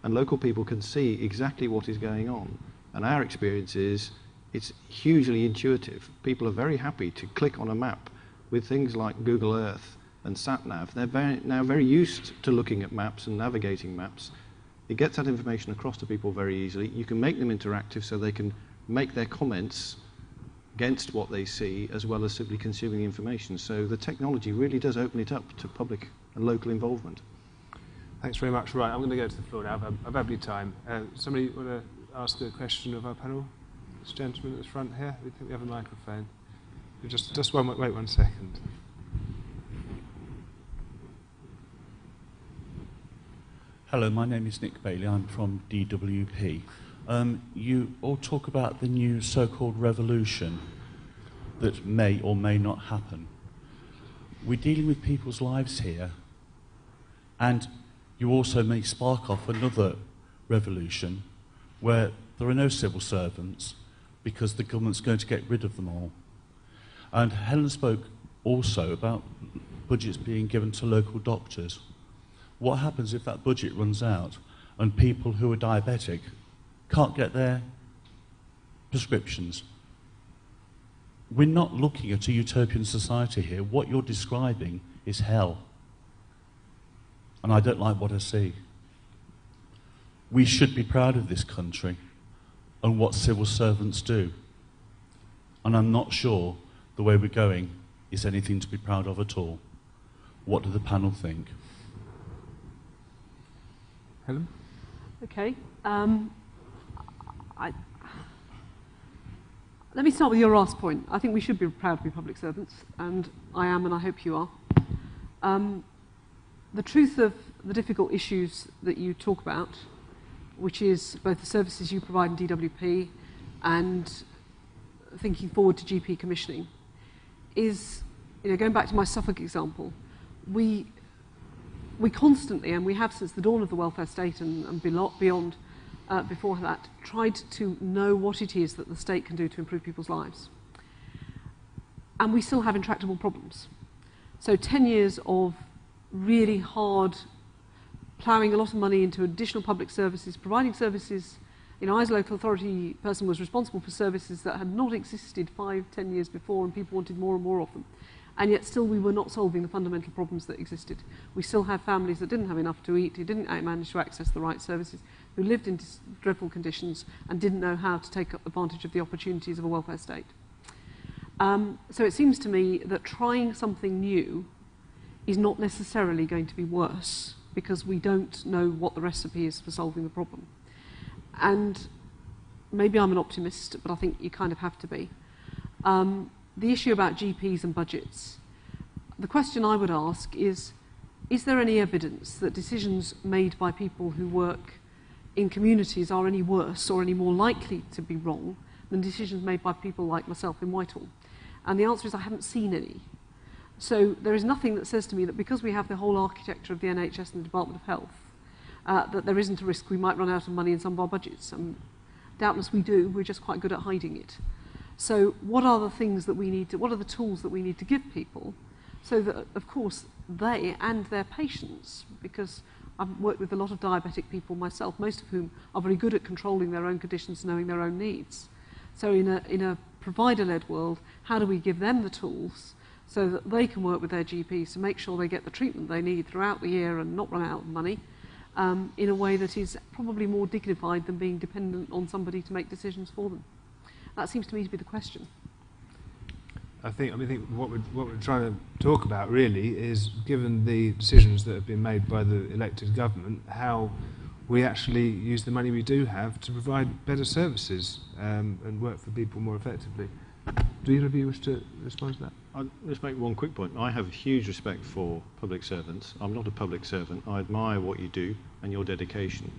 D: and local people can see exactly what is going on. And our experience is it's hugely intuitive. People are very happy to click on a map with things like Google Earth and SatNav. They're now very used to looking at maps and navigating maps. It gets that information across to people very easily. You can make them interactive so they can make their comments against what they see as well as simply consuming the information. So the technology really does open it up to public and local involvement.
A: Thanks very much. Right, I'm going to go to the floor now. I've had time. Somebody want to ask a question of our panel? This gentleman at the front here. We think we have a microphone. Just wait 1 second.
E: Hello, my name is Nick Bailey. I'm from DWP. You all talk about the new so-called revolution that may or may not happen. We're dealing with people's lives here, and you also may spark off another revolution where there are no civil servants because the government's going to get rid of them all. And Helen spoke also about budgets being given to local doctors. What happens if that budget runs out and people who are diabetic can't get their prescriptions? We're not looking at a utopian society here. What you're describing is hell. And I don't like what I see. We should be proud of this country and what civil servants do. And I'm not sure the way we're going is anything to be proud of at all. What do the panel think?
A: Helen?
C: Okay. Let me start with your last point. I think we should be proud to be public servants, and I am, and I hope you are. The truth of the difficult issues that you talk about, which is both the services you provide in DWP and thinking forward to GP commissioning, is, going back to my Suffolk example, we constantly, and we have since the dawn of the welfare state and beyond, before that, tried to know what it is that the state can do to improve people's lives. And we still have intractable problems. So 10 years of really hard ploughing a lot of money into additional public services, providing services. I, as a local authority person, was responsible for services that had not existed 5, 10 years before, and people wanted more and more of them. And yet still we were not solving the fundamental problems that existed. We still have families that didn't have enough to eat, who didn't manage to access the right services, who lived in dreadful conditions and didn't know how to take advantage of the opportunities of a welfare state. So it seems to me that trying something new is not necessarily going to be worse because we don't know what the recipe is for solving the problem. And maybe I'm an optimist, but I think you kind of have to be. The issue about GPs and budgets, the question I would ask is there any evidence that decisions made by people who work in communities are any worse or any more likely to be wrong than decisions made by people like myself in Whitehall? And the answer is I haven't seen any. So there is nothing that says to me that because we have the whole architecture of the NHS and the Department of Health, that there isn't a risk we might run out of money in some of our budgets. Doubtless we do, we're just quite good at hiding it. So what are the things that we need to, what are the tools that we need to give people so that, of course, they and their patients, because I've worked with a lot of diabetic people myself, most of whom are very good at controlling their own conditions, knowing their own needs. So in a provider-led world, how do we give them the tools so that they can work with their GPs to make sure they get the treatment they need throughout the year and not run out of money in a way that is probably more dignified than being dependent on somebody to make decisions for them? That seems to me to be the question.
A: I think what we're trying to talk about really is, given the decisions that have been made by the elected government, how we actually use the money we do have to provide better services and work for people more effectively. Do either of you wish to respond to that?
D: I'll just make one quick point. I have huge respect for public servants. I'm not a public servant. I admire what you do and your dedication.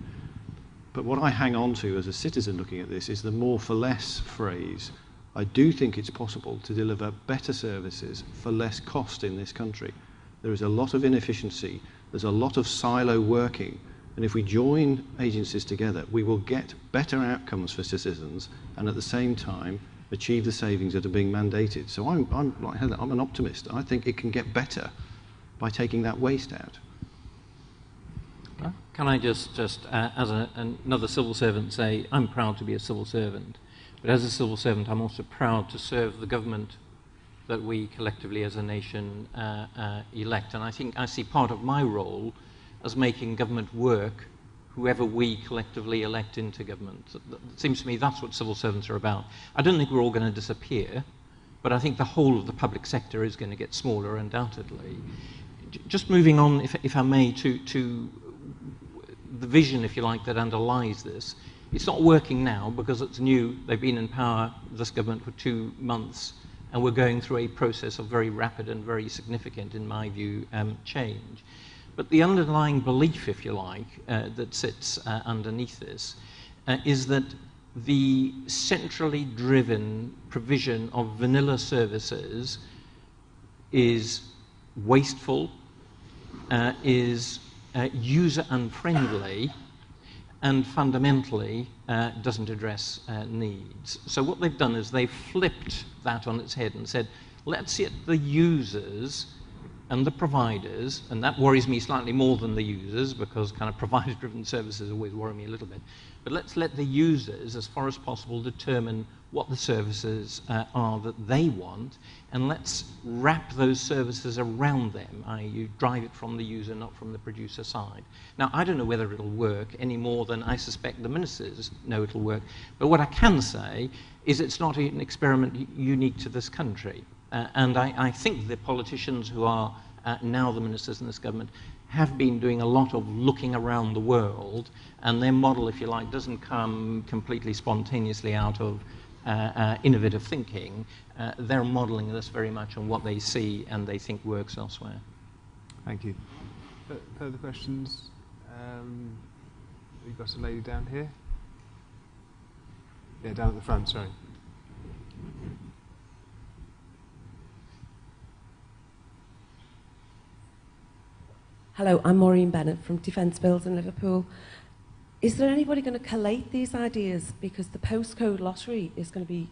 D: But what I hang on to as a citizen looking at this is the more for less phrase. I do think it's possible to deliver better services for less cost in this country. There is a lot of inefficiency, there's a lot of silo working, and if we join agencies together, we will get better outcomes for citizens and at the same time achieve the savings that are being mandated. So I'm like Helen, I'm an optimist. I think it can get better by taking that waste out.
B: Can I just as another civil servant, say I'm proud to be a civil servant, but as a civil servant I'm also proud to serve the government that we collectively as a nation elect. And I think I see part of my role as making government work, whoever we collectively elect into government. It seems to me that's what civil servants are about. I don't think we're all going to disappear, but I think the whole of the public sector is going to get smaller undoubtedly. Just moving on, if I may, to the vision, if you like, that underlies this. It's not working now because it's new. They've been in power, this government, for 2 months, and we're going through a process of very rapid and very significant, in my view, change. But the underlying belief, if you like, that sits underneath this is that the centrally driven provision of vanilla services is wasteful, is user unfriendly, and fundamentally doesn't address needs. So what they've done is they've flipped that on its head and said, let's get the users and the providers, and that worries me slightly more than the users, because kind of provider-driven services always worry me a little bit. But let's let the users, as far as possible, determine what the services are that they want, and let's wrap those services around them, i.e. you drive it from the user, not from the producer side. Now, I don't know whether it'll work any more than I suspect the ministers know it'll work, but what I can say is it's not an experiment unique to this country. And I think the politicians who are now the ministers in this government have been doing a lot of looking around the world, and their model, if you like, doesn't come completely spontaneously out of innovative thinking. They're modeling this very much on what they see and they think works elsewhere.
A: Thank you. Further questions? We've got a lady down here. Yeah, down at the front, sorry.
F: Hello, I'm Maureen Bennett from Defence Builds in Liverpool. Is there anybody going to collate these ideas? Because the postcode lottery is going to be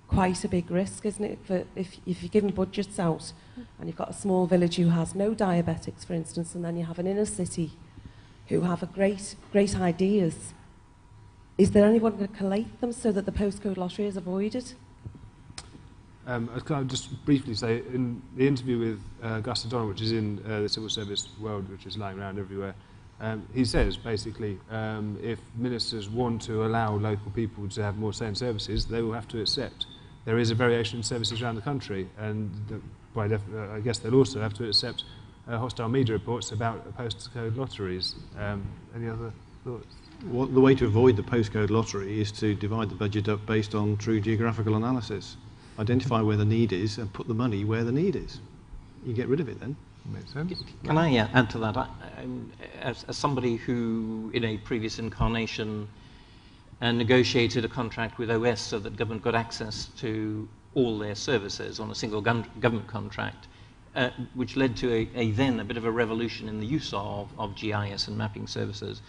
F: quite a big risk, isn't it? For if you're giving budgets out and you've got a small village who has no diabetics, for instance, and then you have an inner city who have great ideas. Is there anyone going to collate them so that the postcode lottery is avoided?
A: I'll just briefly say, in the interview with Gus O'Donnell, which is in the civil service world, which is lying around everywhere, he says, basically, if ministers want to allow local people to have more say in services, they will have to accept there is a variation in services around the country, and I guess they'll also have to accept hostile media reports about postcode lotteries. Any other thoughts?
D: Well, the way to avoid the postcode lottery is to divide the budget up based on true geographical analysis. Identify where the need is and put the money where the need is. You get rid of it then.
A: Makes sense.
B: Can I add to that? As somebody who, in a previous incarnation, negotiated a contract with OS so that government got access to all their services on a single government contract, which led to then a bit of a revolution in the use of GIS and mapping services.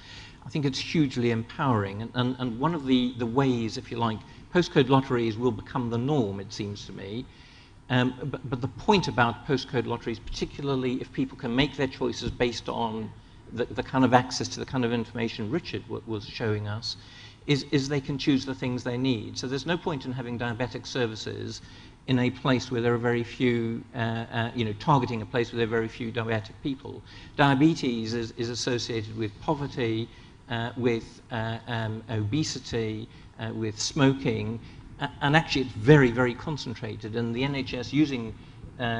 B: I think it's hugely empowering, and one of the ways, if you like, postcode lotteries will become the norm, it seems to me. But the point about postcode lotteries, particularly if people can make their choices based on the kind of access to the kind of information Richard was showing us, is they can choose the things they need. So there's no point in having diabetic services in a place where there are very few, targeting a place where there are very few diabetic people. Diabetes is associated with poverty, with obesity, with smoking, and actually it's very, very concentrated. And the NHS, using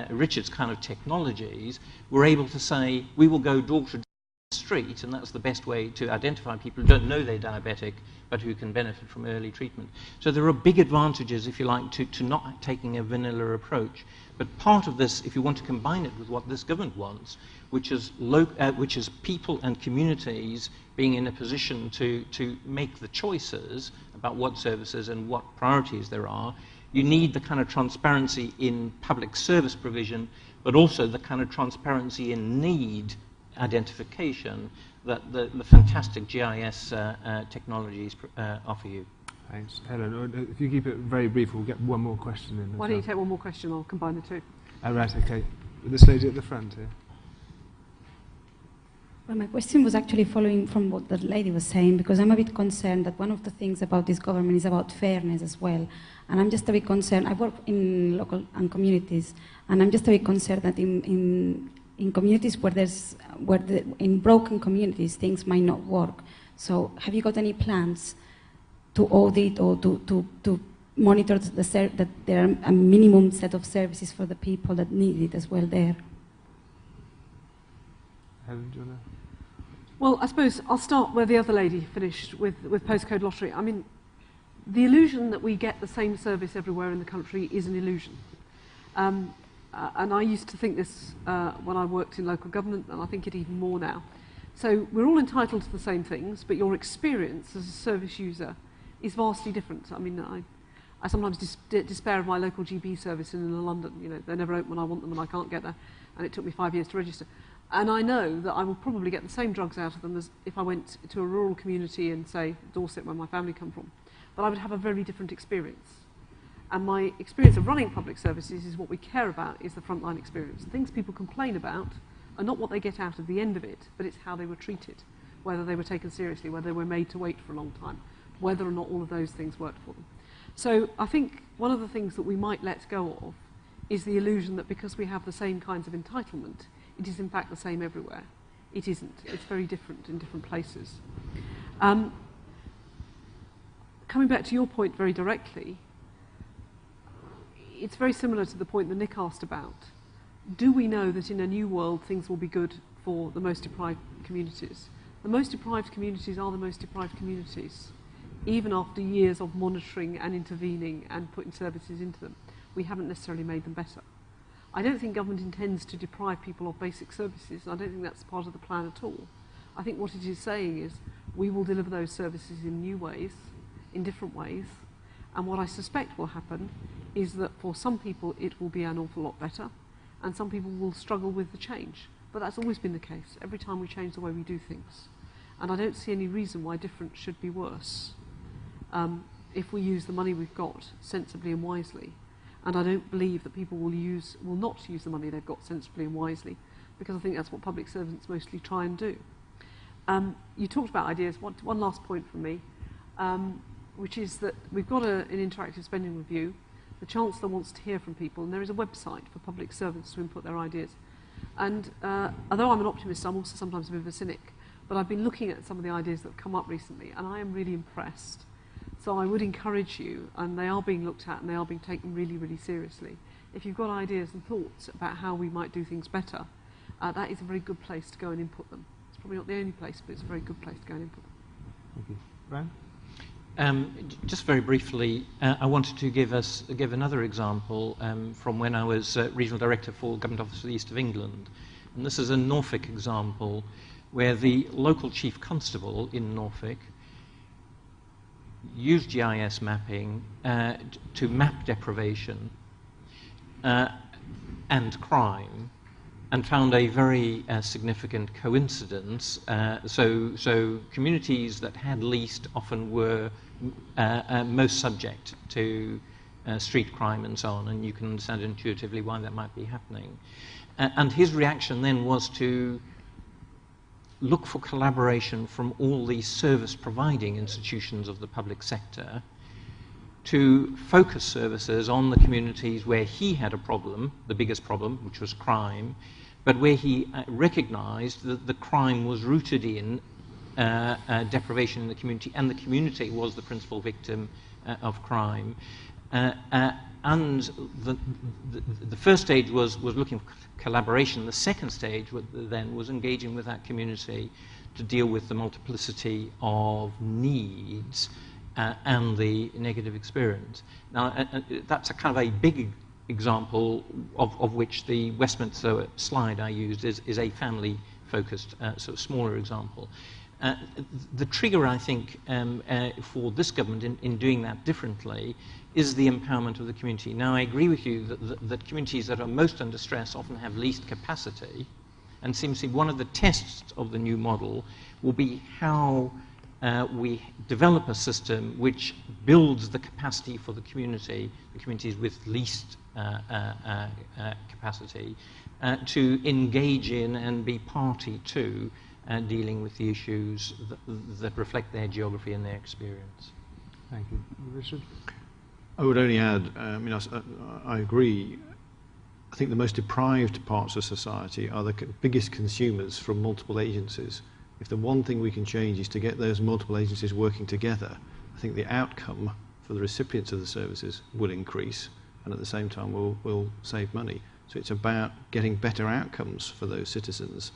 B: Richard's kind of technologies, were able to say, we will go door to door the street, and that's the best way to identify people who don't know they're diabetic, but who can benefit from early treatment. So there are big advantages, if you like, to not taking a vanilla approach. But part of this, if you want to combine it with what this government wants, which is people and communities being in a position to make the choices about what services and what priorities there are. You need the kind of transparency in public service provision, but also the kind of transparency in need identification that the fantastic GIS technologies offer you.
A: Thanks. Helen, if you keep it very brief, we'll get one more question in.
C: Why don't you take one more question? I'll combine the two.
A: Right, okay. This lady at the front here.
G: Well, my question was actually following from what the lady was saying, because I'm a bit concerned that one of the things about this government is about fairness as well. And I'm just a bit concerned. I work in local and communities, and I'm just a bit concerned that in communities in broken communities, things might not work. So have you got any plans to audit or to monitor that there are a minimum set of services for the people that need it as well there?
A: Helen, do you want to?
C: Well, I suppose I'll start where the other lady finished with postcode lottery. I mean, the illusion that we get the same service everywhere in the country is an illusion. And I used to think this when I worked in local government, and I think it even more now. So we're all entitled to the same things, but your experience as a service user is vastly different. I mean, I sometimes despair of my local GB service in London. You know, they're never open when I want them, and I can't get there. And it took me 5 years to register. And I know that I will probably get the same drugs out of them as if I went to a rural community in, say, Dorset, where my family come from. But I would have a very different experience. And my experience of running public services is what we care about is the frontline experience. Things people complain about are not what they get out of the end of it, but it's how they were treated, whether they were taken seriously, whether they were made to wait for a long time, whether or not all of those things worked for them. So I think one of the things that we might let go of is the illusion that because we have the same kinds of entitlement, it is in fact the same everywhere. It isn't. It's very different in different places. Coming back to your point very directly, it's very similar to the point that Nick asked about. Do we know that in a new world things will be good for the most deprived communities? The most deprived communities are the most deprived communities. Even after years of monitoring and intervening and putting services into them, we haven't necessarily made them better. I don't think government intends to deprive people of basic services, and I don't think that's part of the plan at all. I think what it is saying is we will deliver those services in new ways, in different ways, and what I suspect will happen is that for some people it will be an awful lot better, and some people will struggle with the change. But that's always been the case, every time we change the way we do things. And I don't see any reason why different should be worse if we use the money we've got sensibly and wisely. And I don't believe that people will not use the money they've got sensibly and wisely, because I think that's what public servants mostly try and do. You talked about ideas. One last point from me, which is that we've got an interactive spending review. The Chancellor wants to hear from people, and there is a website for public servants to input their ideas. And although I'm an optimist, I'm also sometimes a bit of a cynic. But I've been looking at some of the ideas that have come up recently, and I am really impressed. So I would encourage you, and they are being looked at and they are being taken really, really seriously. If you've got ideas and thoughts about how we might do things better, that is a very good place to go and input them. It's probably not the only place, but it's a very good place to go and input them.
A: Thank you. Brian?
B: Just very briefly, I wanted to give another example from when I was Regional Director for Government Office for the East of England. And this is a Norfolk example where the local Chief Constable in Norfolk used GIS mapping to map deprivation and crime, and found a very significant coincidence. So communities that had least often were most subject to street crime and so on, and you can understand intuitively why that might be happening. And his reaction then was to look for collaboration from all these service-providing institutions of the public sector to focus services on the communities where he had a problem, the biggest problem, which was crime, but where he recognized that the crime was rooted in deprivation in the community, and the community was the principal victim of crime. And the first stage was looking for collaboration. The second stage then was engaging with that community to deal with the multiplicity of needs and the negative experience. Now, that's a kind of a big example, of which the Westminster slide I used is a family-focused, sort of smaller example. The trigger, I think, for this government in doing that differently is the empowerment of the community. Now, I agree with you that communities that are most under stress often have least capacity, and seems to be one of the tests of the new model will be how we develop a system which builds the capacity for the communities with least capacity, to engage in and be party to dealing with the issues that reflect their geography and their experience.
A: Thank you. Richard?
D: I would only add, I agree. I think the most deprived parts of society are the biggest consumers from multiple agencies. If the one thing we can change is to get those multiple agencies working together, I think the outcome for the recipients of the services will increase, and at the same time we'll save money. So it's about getting better outcomes for those citizens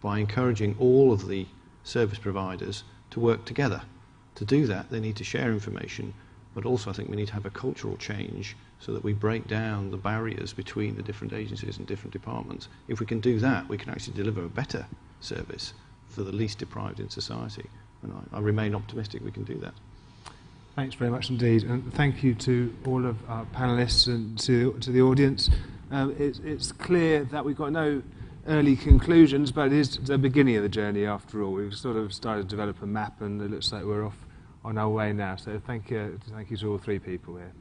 D: by encouraging all of the service providers to work together. To do that, they need to share information, but also I think we need to have a cultural change so that we break down the barriers between the different agencies and different departments. If we can do that, we can actually deliver a better service for the least deprived in society. And I remain optimistic we can do that.
A: Thanks very much indeed, and thank you to all of our panellists and to the audience. It's clear that we've got no early conclusions, but it is the beginning of the journey after all. We've sort of started to develop a map, and it looks like we're off on our way now. So thank you to all three people here.